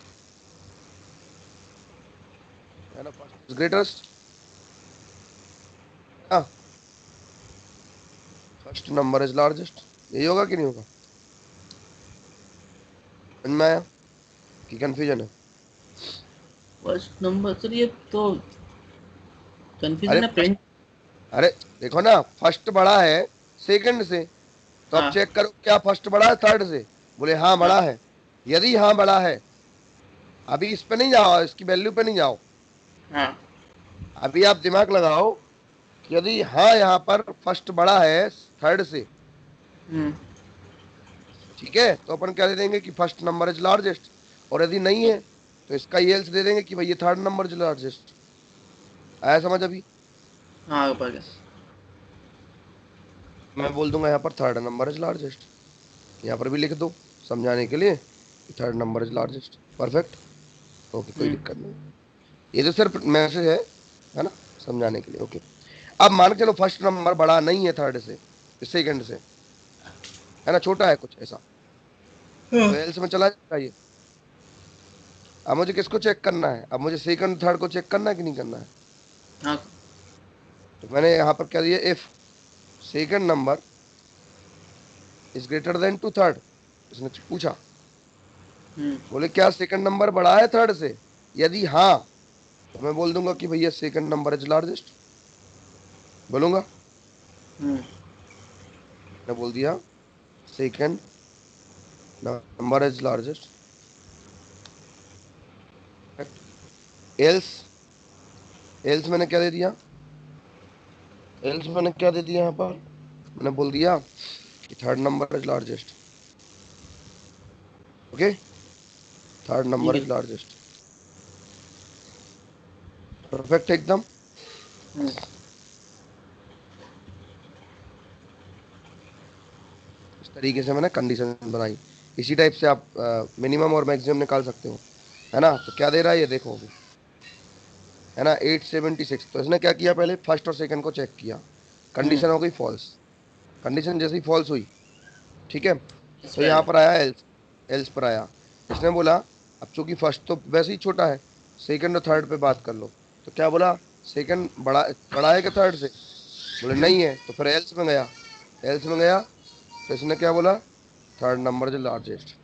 [SPEAKER 1] है ना, फर्स्ट इज ग्रेटेस्ट, हाँ, फर्स्ट नंबर इज लार्जेस्ट। यही होगा कि नहीं होगा? समझ में आया कि कंफ्यूजन है?
[SPEAKER 2] फर्स्ट नंबर सर, ये तो
[SPEAKER 1] अरे
[SPEAKER 2] कंफ्यूजन है
[SPEAKER 1] फर्स्ट,
[SPEAKER 2] प्रिंट।
[SPEAKER 1] अरे देखो ना, फर्स्ट बड़ा है सेकंड से, तो अब
[SPEAKER 2] हाँ
[SPEAKER 1] चेक करो क्या फर्स्ट बड़ा है थर्ड से। बोले हाँ
[SPEAKER 2] हाँ
[SPEAKER 1] बड़ा है। यदि हाँ बड़ा है, अभी इस पे नहीं जाओ, इसकी वैल्यू पे नहीं जाओ,
[SPEAKER 2] हाँ।
[SPEAKER 1] अभी आप दिमाग लगाओ कि यदि हाँ यहाँ पर फर्स्ट बड़ा है थर्ड से, ठीक है, तो अपन क्या दे देंगे कि फर्स्ट नंबर इज लार्जेस्ट। और यदि नहीं है तो इसका ये एल्स दे देंगे कि भाई ये थर्ड नंबर इज लार्जेस्ट। आया समझ अभी?
[SPEAKER 2] हाँ ऊपर गया।
[SPEAKER 1] मैं बोल दूंगा यहाँ पर थर्ड नंबर इज लार्जेस्ट, यहाँ पर भी लिख दो समझाने के लिए कि third number is largest. Perfect, okay कोई दिक्कत नहीं। ये तो सिर्फ मैसेज है ना, समझाने के लिए। ओके, अब मान के चलो फर्स्ट नंबर बड़ा नहीं है थर्ड से, सेकंड से, है ना, छोटा है कुछ ऐसा, तो एल्स में चला जाएगा ये। अब मुझे किसको चेक करना है? अब मुझे सेकंड थर्ड को चेक करना है कि नहीं करना है?
[SPEAKER 2] हाँ।
[SPEAKER 1] तो मैंने यहाँ पर क्या दिया, if second number is greater than to third. इसने पूछा, बोले क्या सेकंड नंबर बड़ा है थर्ड से? यदि हाँ तो मैं बोल दूंगा कि भैया सेकंड नंबर इज लार्जेस्ट, बोलूंगा। मैंने बोल दिया second number is largest, else, else मैंने क्या दे दिया, एल्स मैंने क्या दे दिया यहाँ पर, मैंने बोल दिया कि third number is largest. Okay, third
[SPEAKER 2] ठीक
[SPEAKER 1] नंबर
[SPEAKER 2] है।
[SPEAKER 1] Is largest. परफेक्ट एकदम।
[SPEAKER 2] हम्म,
[SPEAKER 1] इस तरीके से मैंने कंडीशन बनाई। इसी टाइप से आप मिनिमम और मैक्सिमम निकाल सकते हो, है ना। तो क्या दे रहा है ये देखो अभी, है ना 876। तो इसने क्या किया, पहले फर्स्ट और सेकंड को चेक किया,
[SPEAKER 2] हम्म,
[SPEAKER 1] कंडीशन हो गई फॉल्स। कंडीशन जैसे ही फॉल्स हुई, ठीक है,
[SPEAKER 2] इस
[SPEAKER 1] तो
[SPEAKER 2] पे
[SPEAKER 1] यहाँ
[SPEAKER 2] आया।
[SPEAKER 1] पर आया एल्स। एल्स पर आया, इसने बोला अब चूंकि फर्स्ट तो वैसे ही छोटा है, सेकंड और थर्ड पे बात कर लो। तो क्या बोला, सेकंड बड़ा बड़ा है कि थर्ड से, बोले नहीं है, तो फिर एल्स में गया। एल्स में गया तो इसने क्या बोला, थर्ड नंबर जो लार्जेस्ट।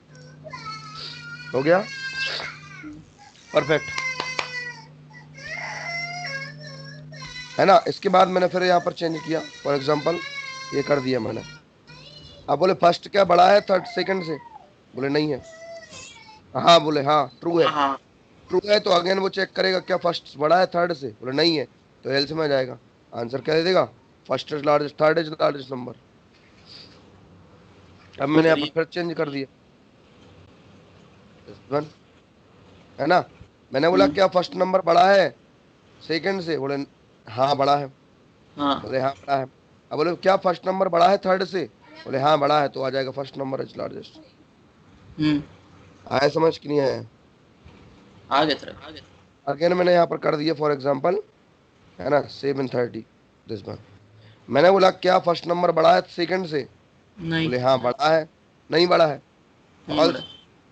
[SPEAKER 1] हो गया परफेक्ट, है ना। इसके बाद मैंने फिर यहाँ पर चेंज किया, फॉर एग्जांपल ये कर दिया मैंने। अब बोले फर्स्ट क्या बड़ा है थर्ड सेकंड से, बोले नहीं है। हाँ बोले हाँ ट्रू है।
[SPEAKER 2] हाँ हाँ।
[SPEAKER 1] ट्रू है तो अगेन वो चेक करेगा क्या फर्स्ट बड़ा है थर्ड से, बोले नहीं है, तो एल्स में आ जाएगा। आंसर क्या दे देगा, first is largest, third is largest number. अब
[SPEAKER 2] तो
[SPEAKER 1] मैंने यहाँ
[SPEAKER 2] सर
[SPEAKER 1] पर
[SPEAKER 2] ये
[SPEAKER 1] फिर चेंज कर दिया, वन, है ना। मैंने बोला
[SPEAKER 2] हम्म,
[SPEAKER 1] क्या फर्स्ट नंबर बड़ा है सेकंड से, बोले हाँ बड़ा है।
[SPEAKER 2] हाँ।
[SPEAKER 1] बोले हाँ बड़ा है। अब बोले क्या फर्स्ट नंबर बड़ा है थर्ड से, बोले हाँ बड़ा है, तो आ जाएगा फर्स्ट नंबर इज लार्जेस्ट।
[SPEAKER 2] हम्म,
[SPEAKER 1] आया समझ कि नहीं आया।
[SPEAKER 2] आ गया सर।
[SPEAKER 1] अगेन मैंने यहाँ पर कर दिया फॉर एग्जाम्पल, है ना 730 दिस वन। मैंने बोला क्या फर्स्ट नंबर बड़ा है सेकंड से,
[SPEAKER 2] नहीं।
[SPEAKER 1] बोले हाँ बड़ा है, नहीं बड़ा है,
[SPEAKER 2] नहीं
[SPEAKER 1] फॉल्स।
[SPEAKER 2] बड़ा।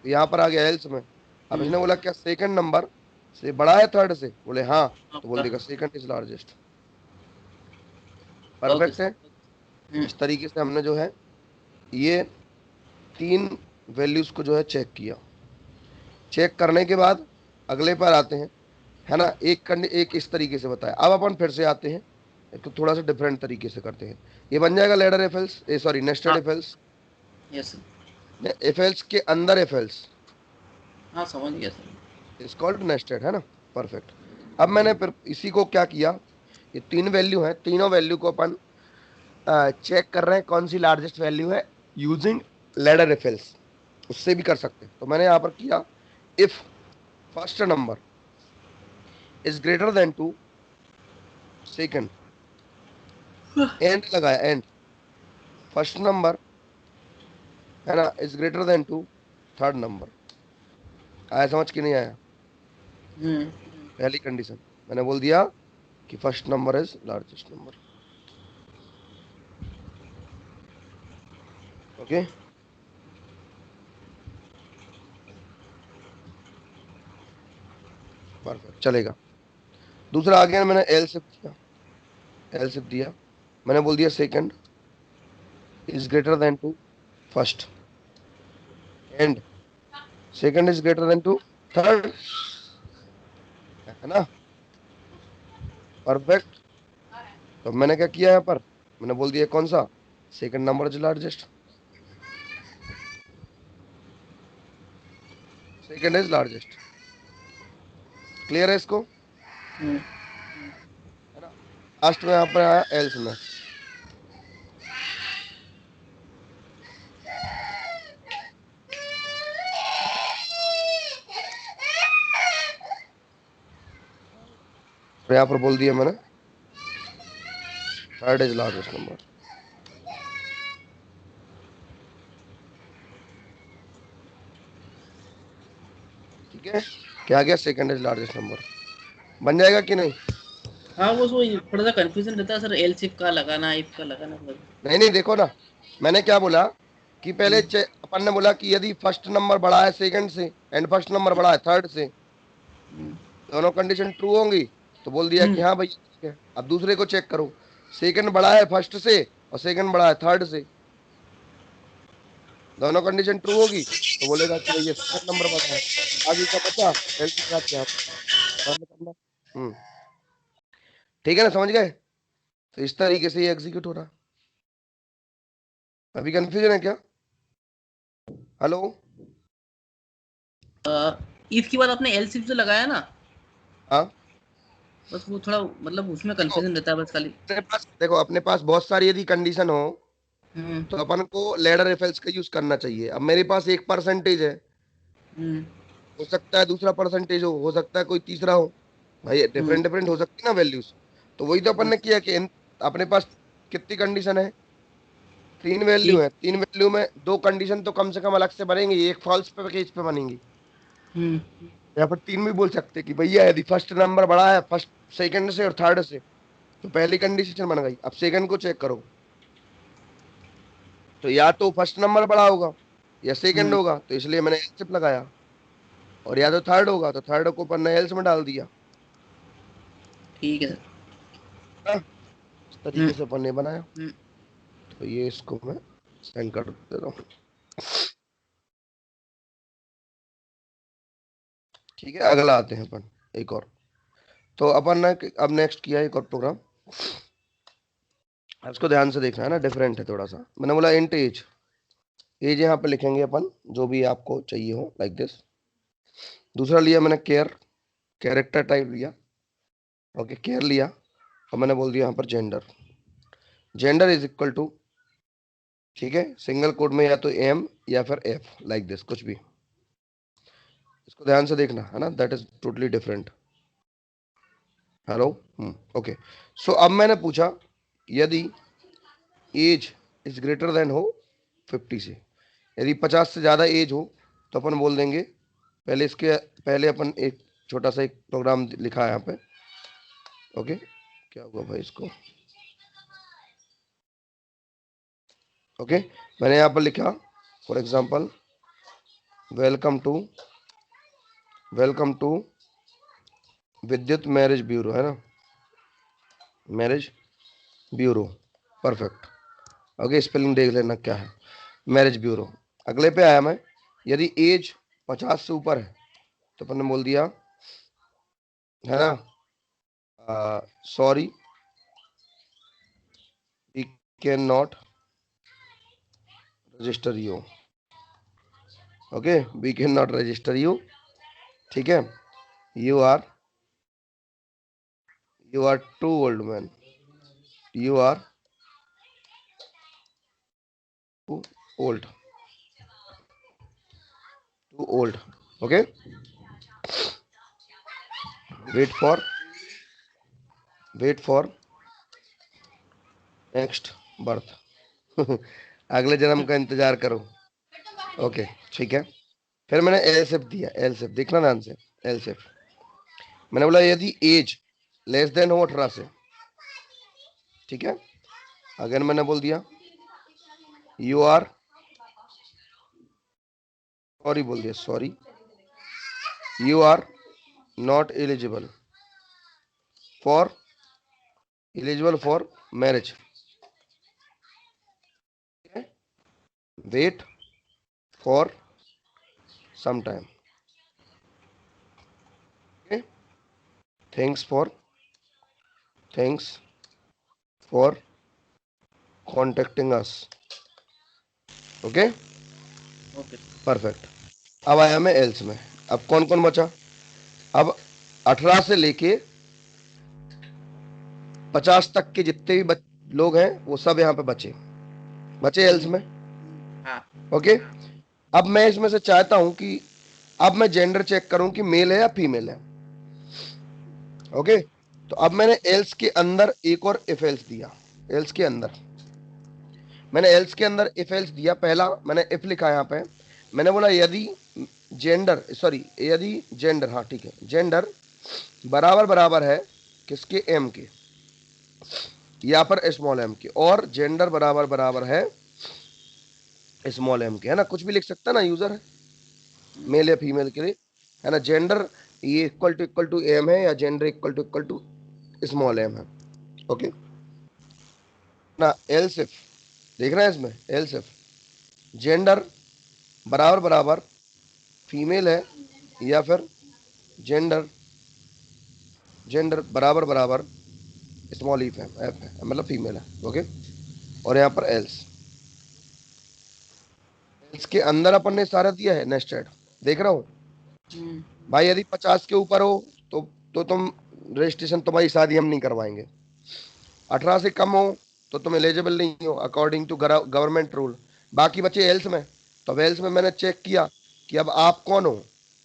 [SPEAKER 1] यहाँ पर आ गया एल्स में। अब
[SPEAKER 2] हम्म,
[SPEAKER 1] इसने बोला क्या सेकंड नंबर से बड़ा है थर्ड से, बोले हाँ,
[SPEAKER 2] हाँ
[SPEAKER 1] तो बोल
[SPEAKER 2] बड़ा।
[SPEAKER 1] देगा second is largest.
[SPEAKER 2] Okay
[SPEAKER 1] perfect
[SPEAKER 2] sir.
[SPEAKER 1] है।
[SPEAKER 2] हम्म,
[SPEAKER 1] इस तरीके से हमने जो है ये तीन वैल्यूज को जो है चेक किया। चेक करने के बाद अगले पर आते हैं, है ना। एक इस तरीके से बताया, अब अपन फिर से आते हैं, एक तो थोड़ा सा डिफरेंट तरीके से करते हैं। ये बन जाएगा लेडर एफएल्स, ए सॉरी नेस्टेड
[SPEAKER 2] हाँ।
[SPEAKER 1] एफएल्स,
[SPEAKER 2] यस सर।
[SPEAKER 1] एफएल्स के अंदर एफएल्स
[SPEAKER 2] हाँ समझ गया सर।
[SPEAKER 1] इज कॉल्ड नेस्टेड, है ना। परफेक्ट। अब मैंने फिर इसी को क्या किया, ये तीन वैल्यू है, तीनों वैल्यू को अपन चेक कर रहे हैं कौन सी लार्जेस्ट वैल्यू है, यूजिंग लेडर एफएल्स। उससे भी कर सकते हैं, तो मैंने यहाँ पर किया, if first number is greater than to second, and लगाया एंड, फर्स्ट नंबर, है ना, is greater than to third number. आया समझ कि नहीं आया।
[SPEAKER 2] हम्म,
[SPEAKER 1] पहली कंडीशन मैंने बोल दिया कि first number is largest number. Okay, perfect चलेगा। दूसरा आ गया, मैंने एल सिप दिया, एल सिप दिया, मैंने बोल दिया second is greater than to first, and second is greater than to third, है ना। परफेक्ट। तो मैंने क्या किया यहाँ पर, मैंने बोल दिया कौन सा, second number is largest, second is largest. Clear है इसको,
[SPEAKER 2] हम्म,
[SPEAKER 1] है ना। लास्ट में यहाँ पर आया एल्स में। तो यहाँ पर बोल दिया मैंने थर्ड इज लार्जेस्ट नंबर। ठीक है, क्या आ गया, सेकंड इज लार्जेस्ट नंबर। बन जाएगा कि नहीं।
[SPEAKER 2] हाँ वो थोड़ा सा कंफ्यूजन रहता है सर, एल सिप का लगाना, इफ का लगाना सर।
[SPEAKER 1] नहीं नहीं देखो ना, मैंने क्या बोला कि पहले
[SPEAKER 2] हम्म,
[SPEAKER 1] अपन ने बोला कि यदि फर्स्ट नंबर बड़ा है सेकंड से एंड फर्स्ट नंबर बड़ा है थर्ड से,
[SPEAKER 2] हम्म,
[SPEAKER 1] दोनों कंडीशन ट्रू होंगी, तो बोल दिया कि
[SPEAKER 2] हम्म,
[SPEAKER 1] हाँ भाई ठीक है। अब दूसरे को चेक करो, सेकंड बड़ा है फर्स्ट से और सेकंड बड़ा है थर्ड से, दोनों कंडीशन ट्रू होगी, तो बोलेगा कि भैया सेकंड नंबर बड़ा है। आगे का बचा एल के साथ यहाँ पर बंद करना। हम्म, ठीक है ना, समझ गए। तो इस तरीके से ये एग्जीक्यूट हो रहा। अभी कंफ्यूजन है क्या, हेलो।
[SPEAKER 2] इफ की बात आपने एल सिप से लगाया ना,
[SPEAKER 1] हाँ
[SPEAKER 2] बस वो थोड़ा मतलब उसमें
[SPEAKER 1] देखो,
[SPEAKER 2] कंफ्यूजन रहता है बस खाली।
[SPEAKER 1] अपने पास बहुत सारी यदि कंडीशन हो,
[SPEAKER 2] हम्म,
[SPEAKER 1] तो अपन को लेडर रेफरेंस का यूज करना चाहिए। अब मेरे पास एक परसेंटेज है,
[SPEAKER 2] हम्म,
[SPEAKER 1] हो सकता है दूसरा परसेंटेज हो सकता है कोई तीसरा हो भाई डिफरेंट डिफरेंट हो सकती है ना वैल्यूज। तो वही तो अपन ने किया कि अपने पास कितनी कंडीशन है, 3 वैल्यू
[SPEAKER 2] ठीक।
[SPEAKER 1] है, 3 वैल्यू में 2 कंडीशन तो कम से कम अलग से बनेंगी, एक फॉल्स पे केस पे बनेंगी।
[SPEAKER 2] हम्म।
[SPEAKER 1] या फिर 3 भी बोल सकते कि भैया यदि फर्स्ट नंबर बड़ा है फर्स्ट सेकंड से और थर्ड से, तो पहली कंडीशन बन गई। अब सेकंड को चेक करो, तो या तो फर्स्ट नंबर बड़ा होगा या सेकंड
[SPEAKER 2] हम्म।
[SPEAKER 1] होगा, तो इसलिए मैंने एलसिफ लगाया। और या तो थर्ड होगा तो थर्ड को अपन ने एल्स में डाल दिया।
[SPEAKER 2] ठीक है सर।
[SPEAKER 1] हाँ, इस
[SPEAKER 2] हम्म।
[SPEAKER 1] तरीके से अपन ने बनाया।
[SPEAKER 2] हम्म।
[SPEAKER 1] तो ये इसको मैं सेंड कर देता हूँ। ठीक है, अगला आते हैं अपन एक और। तो अपन ने अब नेक्स्ट किया एक और प्रोग्राम, इसको ध्यान से देखना है ना, डिफरेंट है थोड़ा सा। मैंने बोला इंट एज, एज यहाँ पे लिखेंगे अपन जो भी आपको चाहिए हो, लाइक दिस। दूसरा लिया मैंने केयर, कैरेक्टर टाइप लिया। ओके, केयर लिया और मैंने बोल दिया यहाँ पर gender, gender is equal to, ठीक है, सिंगल कोड में या तो एम या फिर एफ, लाइक दिस कुछ भी। इसको ध्यान से देखना है ना, that is totally different. Hello. Okay. So अब मैंने पूछा यदि एज इज ग्रेटर देन हो 50 से, यदि 50 से ज़्यादा एज हो, तो अपन बोल देंगे, पहले इसके पहले अपन एक छोटा सा एक प्रोग्राम लिखा है यहाँ पे। ओके, क्या हुआ भाई इसको। ओके, मैंने यहाँ पर लिखा for example welcome to, welcome to Vidyut marriage bureau, है ना, marriage bureau, perfect. Okay, spelling देख लेना क्या है, मैरिज ब्यूरो। अगले पे आया मैं, यदि एज 50 से ऊपर है, तो अपन ने बोल दिया, है ना, sorry we can not register you. Okay, we can not register you, ठीक है, you are, you are too old man, you are too old, too old. Okay, wait for, wait for next birth. अगले जन्म का इंतजार करो। Okay, ठीक है। फिर मैंने एलसिफ दिया, एलसिफ देखना ध्यान से, एलसिफ मैंने बोला यदि एज लेस देन हो 18 से, ठीक है, अगेन मैंने बोल दिया यू आर, सॉरी बोल दिया, sorry you are not eligible for, eligible for marriage, wait for some time, thanks for, thanks for contacting us. Okay,
[SPEAKER 2] okay.
[SPEAKER 1] Perfect. अब आया मैं एल्स में। अब कौन कौन बचा, अब 18 से लेके 50 तक के जितने भी लोग हैं वो सब यहाँ पे बचे, बचे एल्स में।
[SPEAKER 2] हाँ।
[SPEAKER 1] ओके, अब मैं इसमें से चाहता हूं कि अब मैं जेंडर चेक करूं कि मेल है या फीमेल है। ओके, तो अब मैंने एल्स के अंदर एक और इफ एल्स दिया, एल्स के अंदर मैंने एल्स के अंदर इफ एल्स दिया। पहला मैंने इफ लिखा यहाँ पे, मैंने बोला यदि जेंडर, सॉरी यदि जेंडर, हाँ ठीक है, जेंडर बराबर बराबर है किसके, एम के, या पर स्मॉल एम के, और जेंडर बराबर बराबर है स्मॉल एम के, है ना, कुछ भी लिख सकता है ना यूजर है, मेल या फीमेल के लिए, है ना, जेंडर ये इक्वल टू एम है या gender equal to small M है। ओके ना, एल सिफ देख रहे हैं इसमें, एल सिफ जेंडर बराबर बराबर फीमेल है या फिर जेंडर, जेंडर बराबर बराबर स्मॉल ईफ है, एफ है, मतलब फीमेल है। ओके, और यहाँ पर एल्स, एल्स के अंदर अपन ने सारा दिया है नेस्टेड, देख रहा हूँ भाई। यदि 50 के ऊपर हो तो तुम रजिस्ट्रेशन, तुम्हारी शादी हम नहीं करवाएंगे। 18 से कम हो तो तुम एलिजिबल नहीं हो अकॉर्डिंग टू गवर्नमेंट रूल। बाकी बचे एल्स में, तो अब एल्स में मैंने चेक किया कि अब आप कौन हो,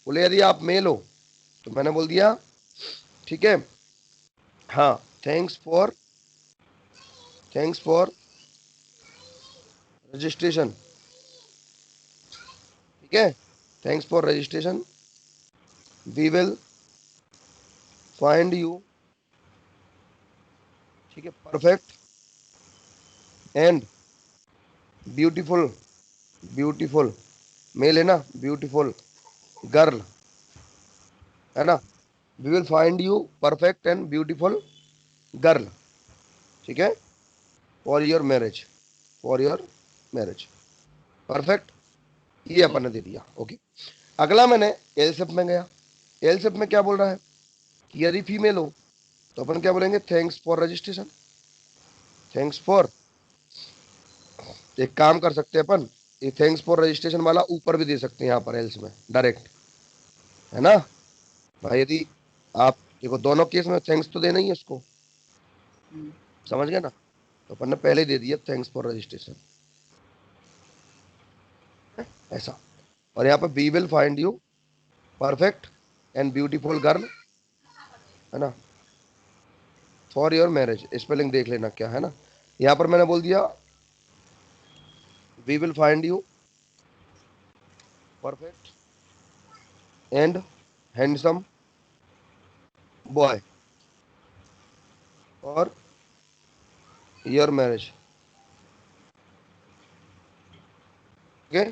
[SPEAKER 1] बोले यदि आप मेल हो, तो मैंने बोल दिया ठीक है। हाँ, थैंक्स फॉर रजिस्ट्रेशन, ठीक है। Thanks for registration, we will find you, ठीक है, perfect and beautiful, beautiful male है ना, ब्यूटीफुल गर्ल है ना, we will find you perfect and beautiful girl, ठीक है, for your marriage, for your marriage, perfect, ये अपन ने दे दिया। ओके, अगला मैंने एल्सेप में गया। एल्सेप में क्या बोल रहा है कि यदि फीमेल हो तो अपन क्या बोलेंगे, thanks for registration, thanks for, एक काम कर सकते हैं अपन, ये थैंक्स फॉर रजिस्ट्रेशन वाला ऊपर भी दे सकते हैं यहाँ पर एल्स में डायरेक्ट, है ना भाई। यदि आप देखो दोनों केस में थैंक्स तो देना ही है उसको, समझ गए ना, तो अपन ने पहले ही दे दिया थैंक्स फॉर रजिस्ट्रेशन, ऐसा। और यहाँ पर we will find you perfect and beautiful girl, है ना, फॉर योर मैरिज, स्पेलिंग देख लेना क्या है ना। यहाँ पर मैंने बोल दिया we will find you perfect and handsome boy for your marriage, okay.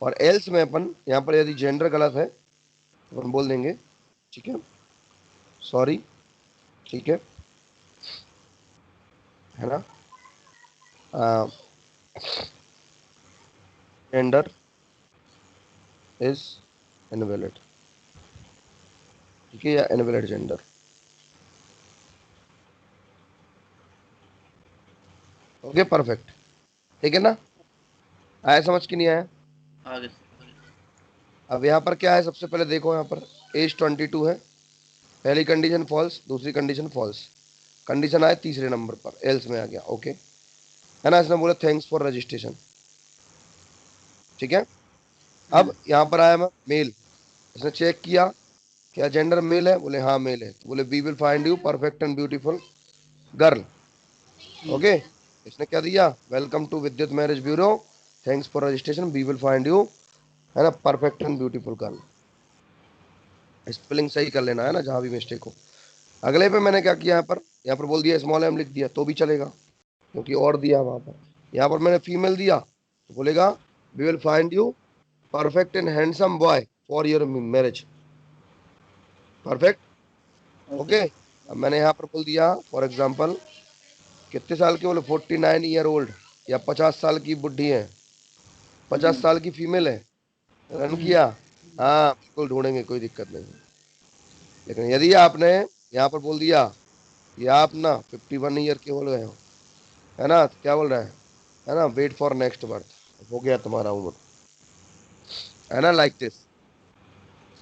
[SPEAKER 1] और एल्स में अपन यहाँ पर यदि जेंडर गलत है तो अपन बोल देंगे, ठीक है, सॉरी, ठीक है ना, जेंडर इज इनवैलिड, ठीक है, या इनवैलिड जेंडर, ओके, परफेक्ट, ठीक है ना, आया समझ कि नहीं आया।
[SPEAKER 2] आगे आगे।
[SPEAKER 1] अब यहाँ पर क्या है, सबसे पहले देखो यहाँ पर एज 22 है, पहली कंडीशन फॉल्स, दूसरी कंडीशन फॉल्स, कंडीशन आए तीसरे नंबर पर, एल्स में आ गया, ओके, है ना। इसने बोला थैंक्स फॉर रजिस्ट्रेशन, ठीक है। अब यहाँ पर आया मैं मेल, इसने चेक किया क्या जेंडर मेल है, बोले हाँ मेल है, तो बोले we will find you perfect and beautiful girl, okay. इसने क्या दिया, welcome to Vidyut marriage bureau, thanks for registration, we will find you, है ना, perfect and beautiful girl, spelling सही कर लेना है ना जहां भी मिस्टेक हो। अगले पे मैंने क्या किया, यहाँ पर बोल दिया स्मॉल एम लिख दिया तो भी चलेगा क्योंकि और दिया वहां पर। यहाँ पर मैंने फीमेल दिया तो बोलेगा we will find you perfect and handsome boy for your marriage, perfect,
[SPEAKER 2] okay.
[SPEAKER 1] Okay. अब मैंने यहाँ पर बोल दिया फॉर एग्जाम्पल कितने साल के, बोले 49 ईयर ओल्ड, या 50 साल की बुढ़ी है, 50 साल की फीमेल है, रन किया, हाँ बिल्कुल ढूंढेंगे, कोई दिक्कत नहीं। लेकिन यदि आपने यहाँ पर बोल दिया कि आप ना 51 ईयर के हो गए हो, है ना, तो क्या बोल रहा है ना, वेट फॉर नेक्स्ट बर्थ, हो गया तुम्हारा उम्र, है ना, लाइक दिस,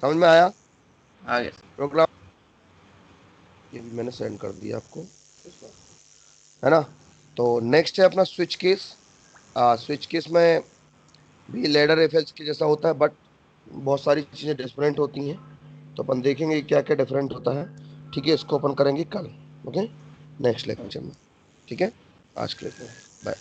[SPEAKER 1] समझ में आया
[SPEAKER 2] आगे।
[SPEAKER 1] प्रोग्राम। ये भी मैंने सेंड कर दिया आपको, है ना। तो नेक्स्ट है अपना स्विच केस। स्विच केस में भी लेडर एफएल्स के जैसा होता है बट बहुत सारी चीज़ें डिफरेंट होती हैं, तो अपन देखेंगे क्या क्या डिफरेंट होता है, ठीक है। इसको अपन करेंगे कल, ओके, नेक्स्ट लेक्चर में, ठीक है। आज के लिए बाय।